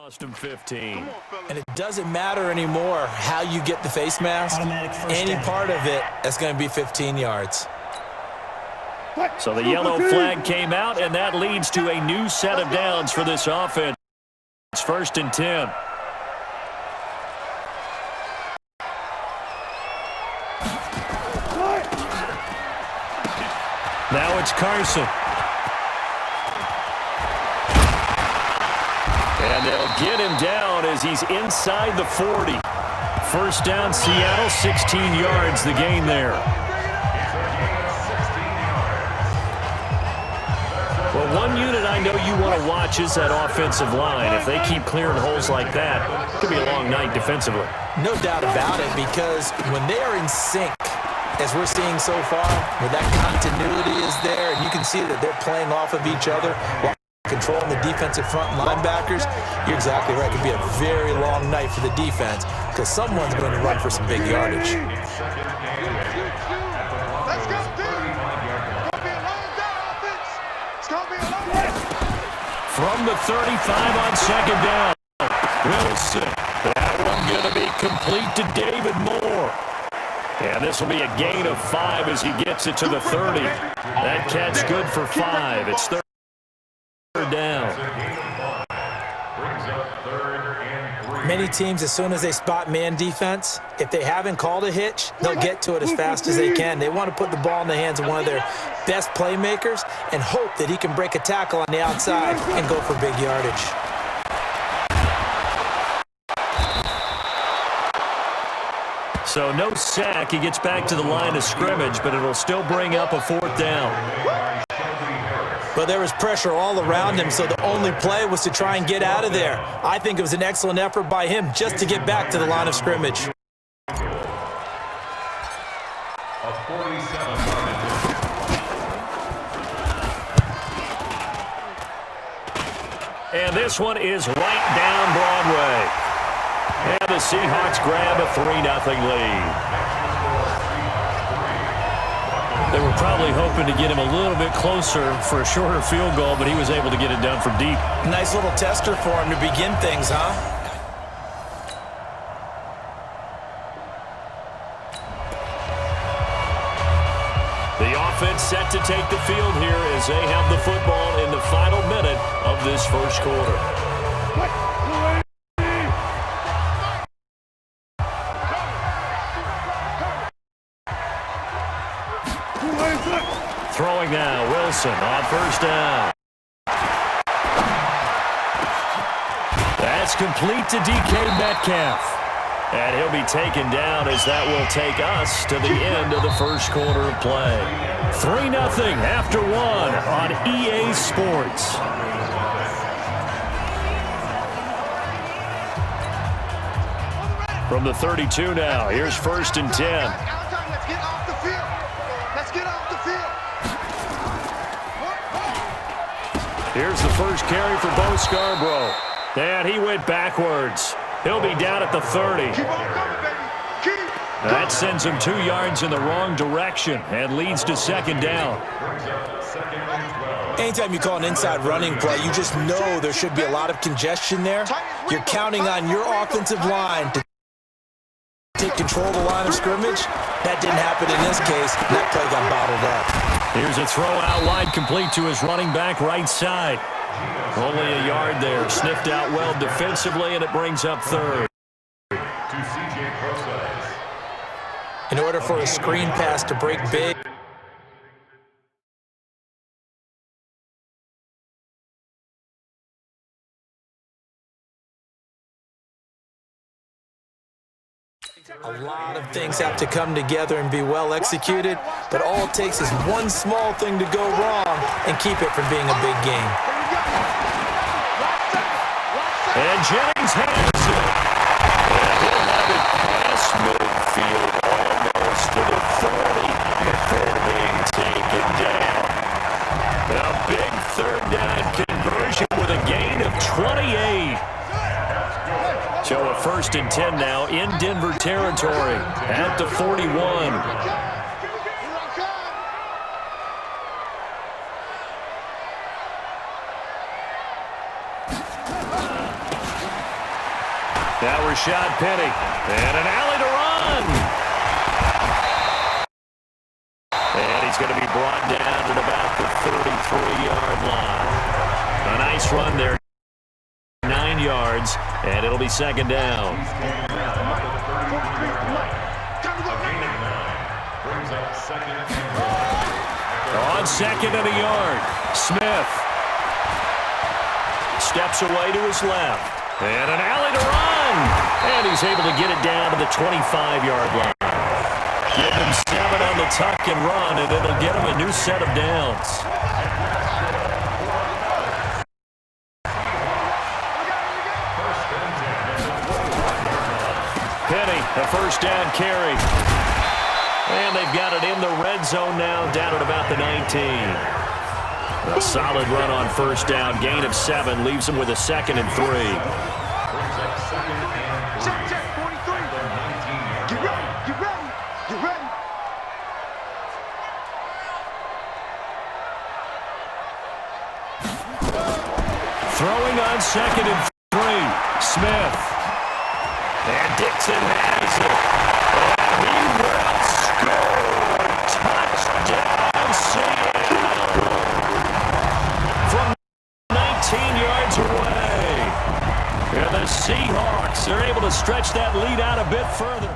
Cost him 15. And it doesn't matter anymore how you get the face mask. Any part of it, that's going to be 15 yards. So the yellow flag came out, and that leads to a new set of downs for this offense. It's 1st and 10. Now it's Carson. And they'll get him down as he's inside the 40. 1st down, Seattle, 16 yards, the gain there. Well, one unit I know you want to watch is that offensive line. If they keep clearing holes like that, it could be a long night defensively. No doubt about it, because when they are in sync, as we're seeing so far, where that continuity is there, and you can see that they're playing off of each other while controlling the defensive front linebackers, you're exactly right. It could be a very long night for the defense because someone's going to run for some big yardage. From the 35 on 2nd down, Wilson. That one going to be complete to David Moore. And this will be a gain of 5 as he gets it to the 30. That catch good for 5. It's 3rd down. Many teams, as soon as they spot man defense, if they haven't called a hitch, they'll get to it as fast as they can. They want to put the ball in the hands of one of their best playmakers and hope that he can break a tackle on the outside and go for big yardage. So no sack. He gets back to the line of scrimmage, but it'll still bring up a 4th down. But there was pressure all around him, so the only play was to try and get out of there. I think it was an excellent effort by him just to get back to the line of scrimmage. And this one is right down Broadway. And the Seahawks grab a 3-0 lead. They were probably hoping to get him a little bit closer for a shorter field goal, but he was able to get it done from deep. Nice little tester for him to begin things, huh? The offense set to take the field here as they have the football in the final minute of this first quarter. Throwing now, Wilson on 1st down. That's complete to DK Metcalf. And he'll be taken down as that will take us to the end of the first quarter of play. 3-0 after 1 on EA Sports. From the 32 now, here's 1st and 10. Here's the first carry for Bo Scarborough. And he went backwards. He'll be down at the 30. That sends him 2 yards in the wrong direction and leads to 2nd down. Anytime you call an inside running play, you just know there should be a lot of congestion there. You're counting on your offensive line to take control of the line of scrimmage. That didn't happen in this case. That play got bottled up. Here's a throw out wide, complete to his running back right side. Only a yard there. Sniffed out well defensively, and it brings up 3rd. In order for a screen pass to break big, a lot of things have to come together and be well executed, but all it takes is one small thing to go wrong and keep it from being a big game. And Jennings has it. And he'll have it past midfield almost to the 40 before being taken down. A big 3rd down conversion with a gain of 28. So a 1st and 10 now in Denver territory at the 41. Now Rashad Penny. And an alley to run. And he's going to be brought down at about the 33-yard line. A nice run there. 9 yards, and it'll be second down. On second and a yard, Smith steps away to his left. And an alley to run. And he's able to get it down to the 25-yard line. Give him 7 on the tuck and run, and it'll get him a new set of downs. Penny, a first down carry. And they've got it in the red zone now, down at about the 19. A solid run on first down. Gain of 7 leaves them with a 2nd and 3. Check, 43. Get ready, get ready, get ready. Throwing on 2nd and 3. Smith. And Dixon has it. And he will score. Touchdown, Seattle. From 19 yards away. And the Seahawks are able to stretch that lead out a bit further.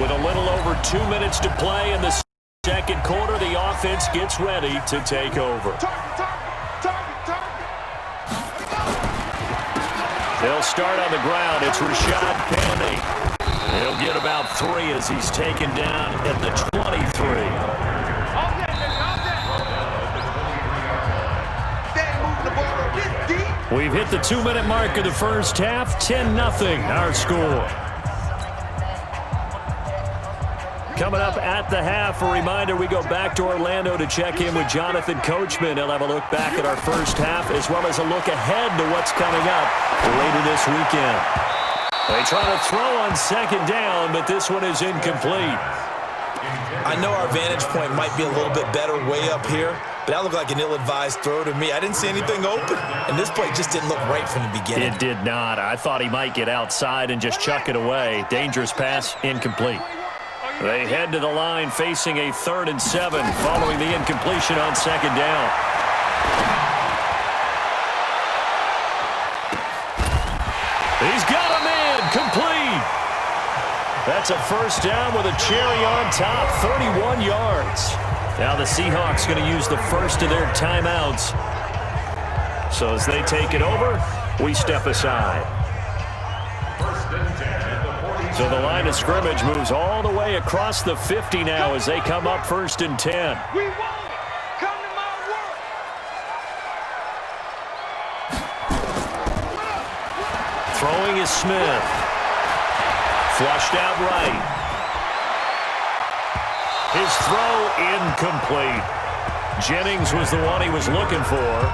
With a little over 2 minutes to play in the second quarter, the offense gets ready to take over. They'll start on the ground. It's Rashad Penny. He'll get about 3 as he's taken down at the 23. We've hit the 2-minute mark of the first half. 10-0 our score. Coming up at the half, a reminder, we go back to Orlando to check in with Jonathan Coachman. He'll have a look back at our first half as well as a look ahead to what's coming up later this weekend. They try to throw on second down, but this one is incomplete. I know our vantage point might be a little bit better way up here, but that looked like an ill-advised throw to me. I didn't see anything open, and this play just didn't look right from the beginning. It did not. I thought he might get outside and just chuck it away. Dangerous pass, incomplete. They head to the line facing a 3rd and 7 following the incompletion on second down. He's got a man complete. That's a first down with a cherry on top, 31 yards. Now the Seahawks going to use the first of their timeouts. So as they take it over, we step aside. So the line of scrimmage moves all the way across the 50 now as they come up 1st and 10. We want it. Come to my work. Throwing is Smith. Flushed out right. His throw incomplete. Jennings was the one he was looking for.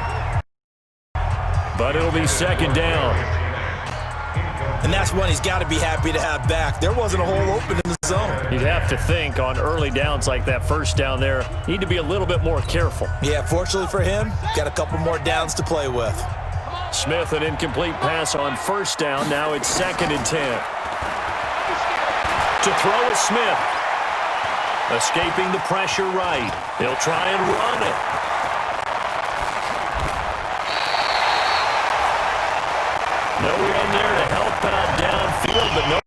But it'll be second down. And that's one he's got to be happy to have back. There wasn't a hole open in the zone. You'd have to think on early downs like that first down there, need to be a little bit more careful. Yeah, fortunately for him, got a couple more downs to play with. Smith, an incomplete pass on first down. Now it's 2nd and 10. To throw is Smith. Escaping the pressure right. He'll try and run it. No run there to help out downfield, but no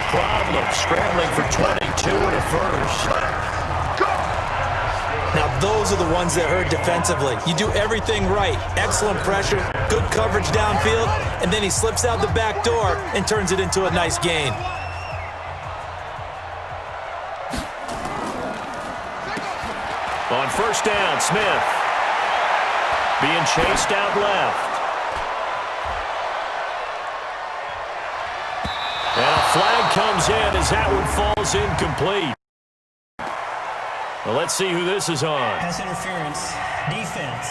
problem. Scrambling for 22 and a first. Now, those are the ones that hurt defensively. You do everything right. Excellent pressure, good coverage downfield, and then he slips out the back door and turns it into a nice gain. On first down, Smith. Being chased out left. And a flag comes in as that one falls incomplete. Well, let's see who this is on. Pass interference, defense.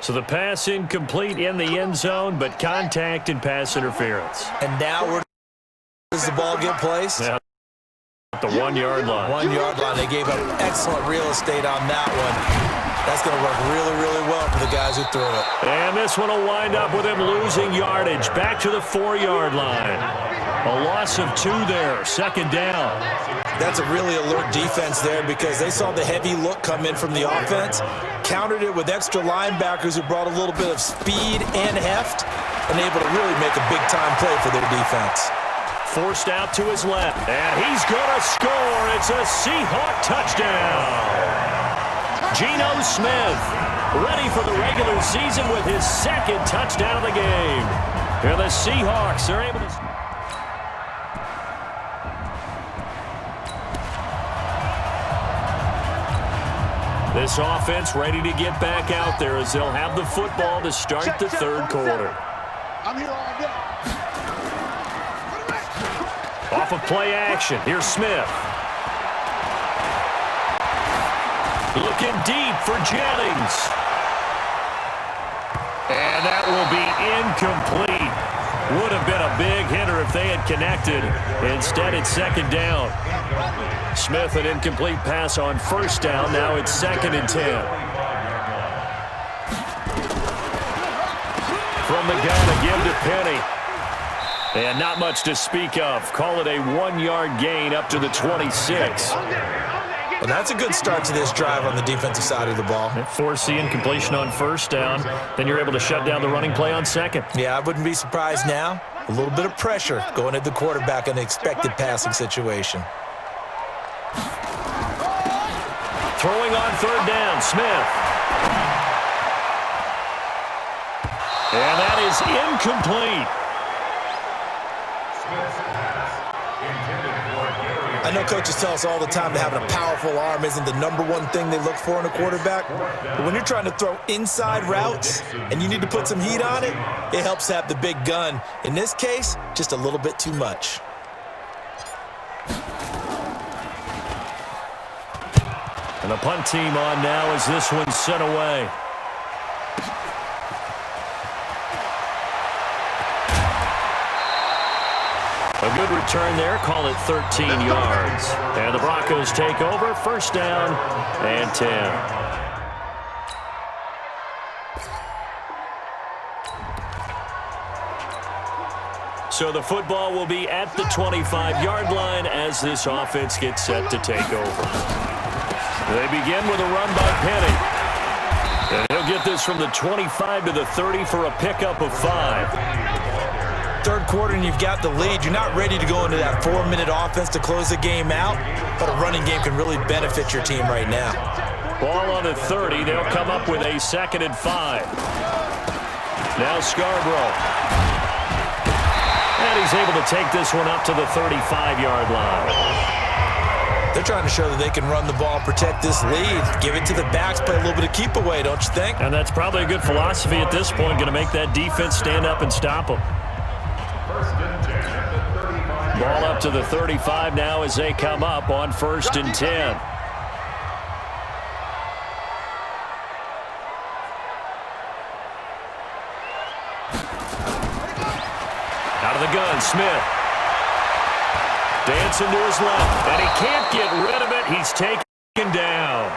So the pass incomplete in the end zone, but contact and pass interference. And now where does the ball get placed? Now, the 1 yard line. 1 yard line. They gave up excellent real estate on that one. That's going to work really, really well for the guys who threw it. And this one will wind up with him losing yardage. Back to the 4 yard line. A loss of 2 there. Second down. That's a really alert defense there because they saw the heavy look come in from the offense, countered it with extra linebackers who brought a little bit of speed and heft, and able to really make a big-time play for their defense. Forced out to his left, and he's going to score. It's a Seahawk touchdown. Geno Smith ready for the regular season with his second touchdown of the game. Here the Seahawks are able to... This offense ready to get back out there as they'll have the football to start the third quarter. I'm here all day. Off of play action, here's Smith. Looking deep for Jennings. And that will be incomplete. Would have been a big hitter if they had connected. Instead, it's second down. Smith, an incomplete pass on first down. Now it's 2nd and 10. From the gun to give to Penny. And not much to speak of. Call it a 1 yard gain up to the 26. Well, that's a good start to this drive on the defensive side of the ball. Force the incompletion on first down. Then you're able to shut down the running play on second. Yeah, I wouldn't be surprised now. A little bit of pressure going at the quarterback in an expected passing situation. Throwing on third down, Smith. And that is incomplete. I know coaches tell us all the time that having a powerful arm isn't the #1 thing they look for in a quarterback. But when you're trying to throw inside routes and you need to put some heat on it, it helps to have the big gun. In this case, just a little bit too much. And the punt team on now as this one's sent away. A good return there. Call it 13 yards. And the Broncos take over. First down and 10. So the football will be at the 25-yard line as this offense gets set to take over. They begin with a run by Penny. And he'll get this from the 25 to the 30 for a pickup of 5. Third quarter and you've got the lead. You're not ready to go into that 4-minute offense to close the game out, but a running game can really benefit your team right now. Ball on the 30. They'll come up with a 2nd and 5. Now Scarborough. And he's able to take this one up to the 35-yard line. They're trying to show that they can run the ball, protect this lead, give it to the backs, play a little bit of keep away, don't you think? And that's probably a good philosophy at this point, going to make that defense stand up and stop them. Ball up to the 35 now as they come up on 1st and 10. Out of the gun, Smith. Dancing to his left, and he can't get rid of it. He's taken down.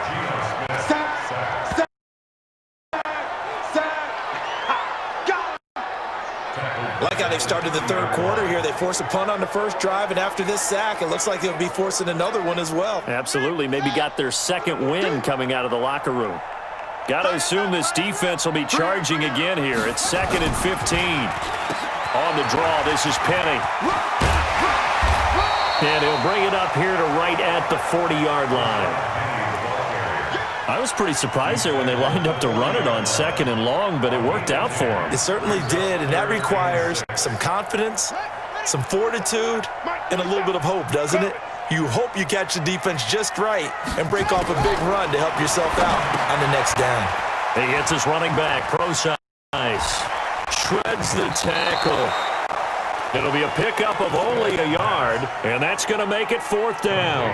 Like how they started the third quarter here. They forced a punt on the first drive, and after this sack, it looks like they'll be forcing another one as well. Absolutely. Maybe got their second win coming out of the locker room. Got to assume this defense will be charging again here. It's 2nd and 15. On the draw, this is Penny. And he'll bring it up here to right at the 40-yard line. I was pretty surprised there when they lined up to run it on 2nd and long, but it worked out for them. It certainly did, and that requires some confidence, some fortitude, and a little bit of hope, doesn't it? You hope you catch the defense just right and break off a big run to help yourself out on the next down. He hits his running back, pro size. Shreds the tackle. It'll be a pickup of only a yard, and that's going to make it 4th down.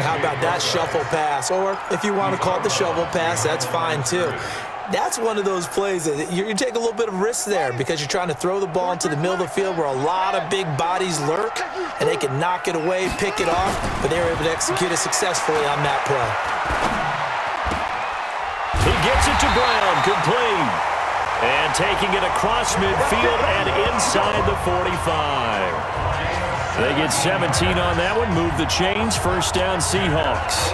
How about that shuffle pass? Or if you want to call it the shovel pass, that's fine too. That's one of those plays that you take a little bit of risk there because you're trying to throw the ball into the middle of the field where a lot of big bodies lurk, and they can knock it away, pick it off, but they were able to execute it successfully on that play. He gets it to Brown, complete. And taking it across midfield and inside the 45. They get 17 on that one, move the chains, first down Seahawks.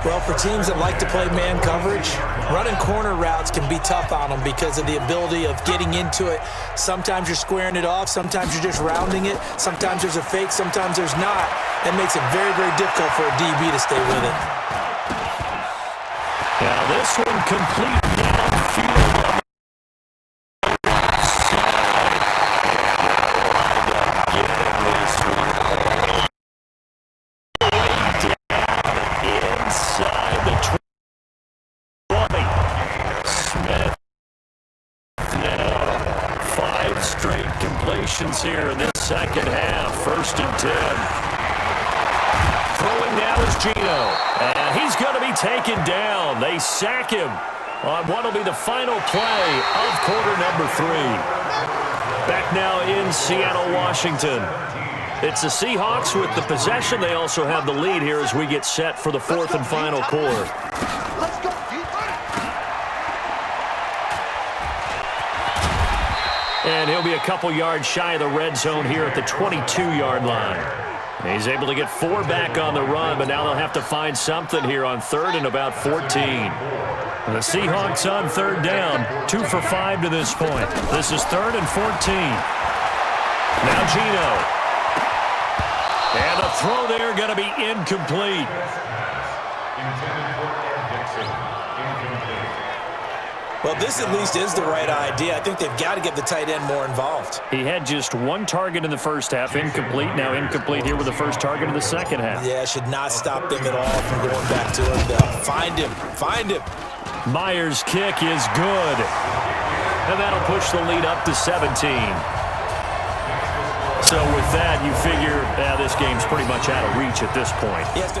Well, for teams that like to play man coverage, running corner routes can be tough on them because of the ability of getting into it. Sometimes you're squaring it off. Sometimes you're just rounding it. Sometimes there's a fake. Sometimes there's not. It makes it very, very difficult for a DB to stay with it. Now this one complete downfield. Here in this second half, first and 10. Throwing now is Gino, and he's going to be taken down. They sack him on what will be the final play of quarter number 3. Back now in Seattle, Washington. It's the Seahawks with the possession. They also have the lead here as we get set for the fourth and final quarter. Let's go. And he'll be a couple yards shy of the red zone here at the 22-yard line. He's able to get 4 back on the run, but now they'll have to find something here on third and about 14. The Seahawks on third down, 2 for 5 to this point. This is third and 14. Now Gino. And the throw there going to be incomplete. Well, this at least is the right idea. I think they've got to get the tight end more involved. He had just 1 target in the first half, incomplete. Now incomplete here with the first target in the second half. Yeah, should not stop them at all from going back to him. Find him. Find him. Myers' kick is good. And that'll push the lead up to 17. So with that, you figure this game's pretty much out of reach at this point. Yes,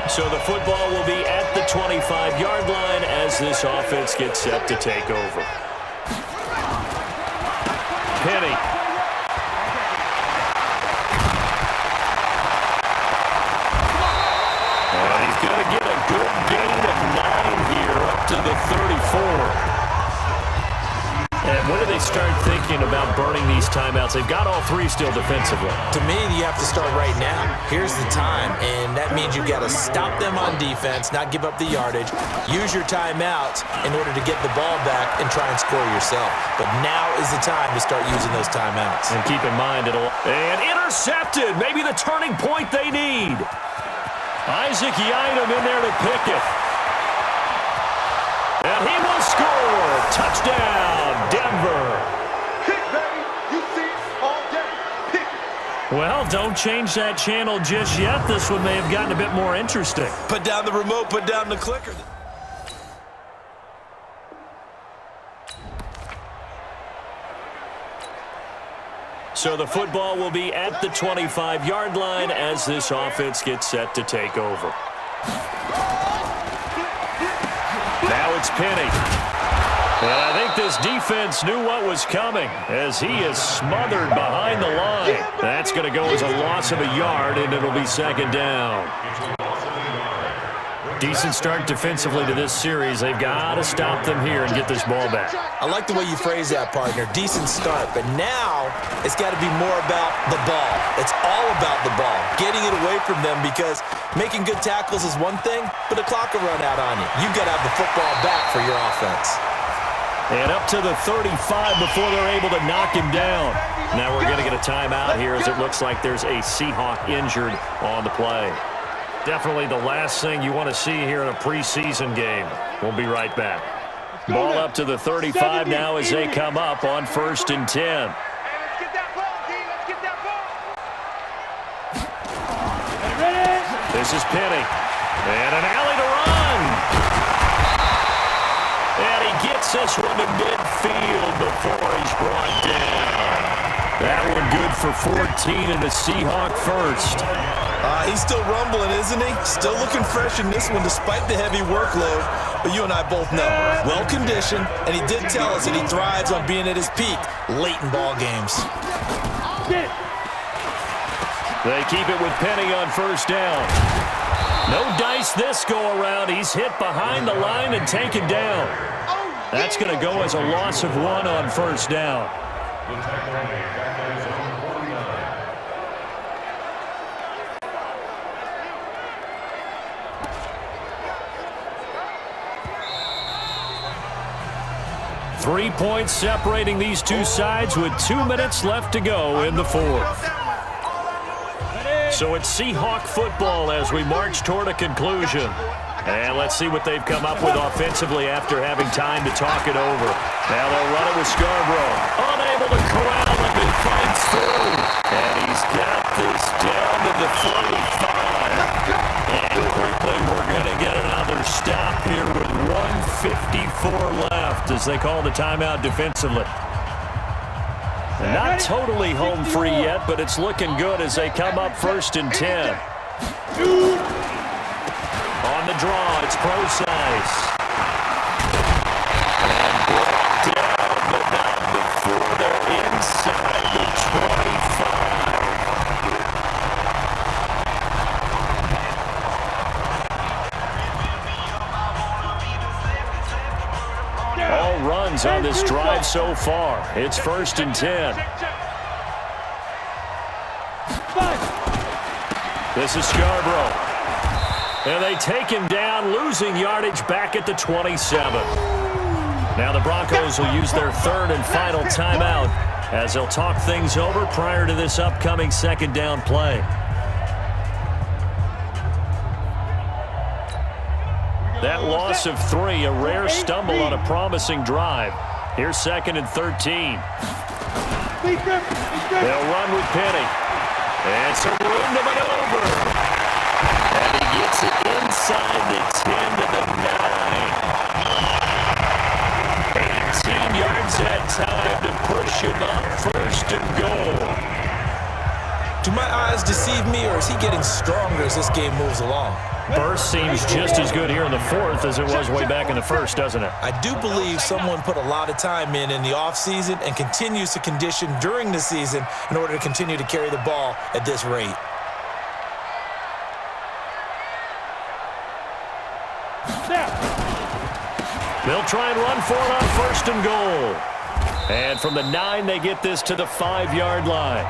So the football will be at the 25-yard line as this offense gets set to take over. Penny. And he's going to get a good gain of 9 here up to the 34. And when do they start thinking about burning these timeouts? They've got all 3 still defensively. To me, you have to start right now. Here's the time, and that means you've got to stop them on defense, not give up the yardage, use your timeouts in order to get the ball back and try and score yourself. But now is the time to start using those timeouts. And keep in mind, and intercepted, maybe the turning point they need. Isaac Yiadom in there to pick it. And he will score. Touchdown, Denver. Pick, baby. You see it all day. Pick. Well, don't change that channel just yet. This one may have gotten a bit more interesting. Put down the remote, put down the clicker. So the football will be at the 25-yard line as this offense gets set to take over. Now it's Penny. And I think this defense knew what was coming as he is smothered behind the line. That's going to go as a loss of a yard, and it'll be second down. Decent start defensively to this series. They've got to stop them here and get this ball back. I like the way you phrase that, partner. Decent start, but now it's got to be more about the ball. It's all about the ball, getting it away from them, because making good tackles is one thing, but the clock will run out on you. You've got to have the football back for your offense. And up to the 35 before they're able to knock him down. Now we're going to get a timeout here as it looks like there's a Seahawk injured on the play. Definitely the last thing you want to see here in a preseason game. We'll be right back. Ball up to the 35 now as they come up on first and 10. Let's get that ball, D. Let's get that ball. This is Penny. And an alley to run. And he gets this one to midfield before for 14 in the Seahawk first. He's still rumbling, isn't he? Still looking fresh in this one despite the heavy workload. But you and I both know, well-conditioned, and he did tell us that he thrives on being at his peak late in ball games. They keep it with Penny on first down. No dice this go-around. He's hit behind the line and taken down. That's going to go as a loss of 1 on first down. 3 points separating these two sides with 2 minutes left to go in the fourth. So it's Seahawk football as we march toward a conclusion. And let's see what they've come up with offensively after having time to talk it over. Now they'll run it with Scarborough. Unable to corral him. He fights through. And he's got this down to the 45. And quickly we're going to get another stop here with 1:54 left as they call the timeout defensively. Not totally home free yet, but it's looking good as they come up 1st and 10. On the draw, it's Procise. And brought down, but not before they're inside the 25. All runs on this drive so far. It's 1st and 10. This is Scarborough. And they take him down, losing yardage back at the 27. Now the Broncos will use their 3rd and final timeout as they'll talk things over prior to this upcoming 2nd down play. That loss of 3, a rare stumble on a promising drive. Here's 2nd and 13. They'll run with Penny. And some room to maneuver. And he gets it inside the 10 to the 9. 18 yards that time to push him up 1st and goal. Do my eyes deceive me, or is he getting stronger as this game moves along? Burst seems just as good here in the 4th as it was way back in the 1st, doesn't it? I do believe someone put a lot of time in the offseason and continues to condition during the season in order to continue to carry the ball at this rate. They'll try and run for it on 1st and goal. And from the 9, they get this to the 5-yard line.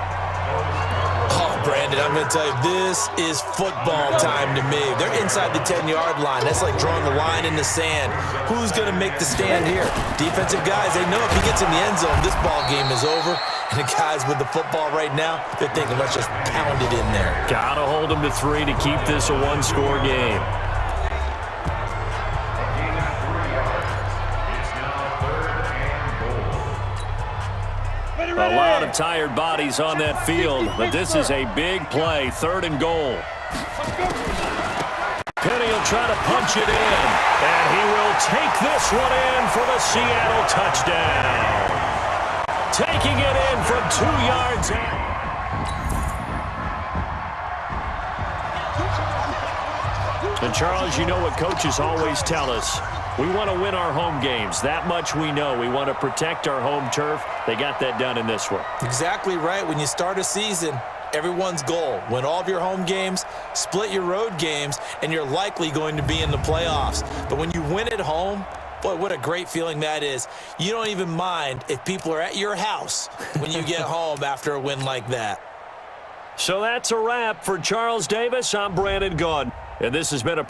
Oh, Brandon, I'm going to tell you, this is football time to me. They're inside the 10-yard line. That's like drawing the line in the sand. Who's going to make the stand here? Defensive guys, they know if he gets in the end zone, this ball game is over. And the guys with the football right now, they're thinking, let's just pound it in there. Got to hold them to 3 to keep this a 1-score game. A lot of tired bodies on that field, but this is a big play, 3rd and goal. Penny will try to punch it in, and he will take this one in for the Seattle touchdown. Taking it in from 2 yards out. And Charles, you know what coaches always tell us. We want to win our home games. That much we know. We want to protect our home turf. They got that done in this one. Exactly right. When you start a season, everyone's goal, win all of your home games, split your road games, and you're likely going to be in the playoffs. But when you win at home, boy, what a great feeling that is. You don't even mind if people are at your house when you get home after a win like that. So that's a wrap for Charles Davis. I'm Brandon Gaudin, and this has been a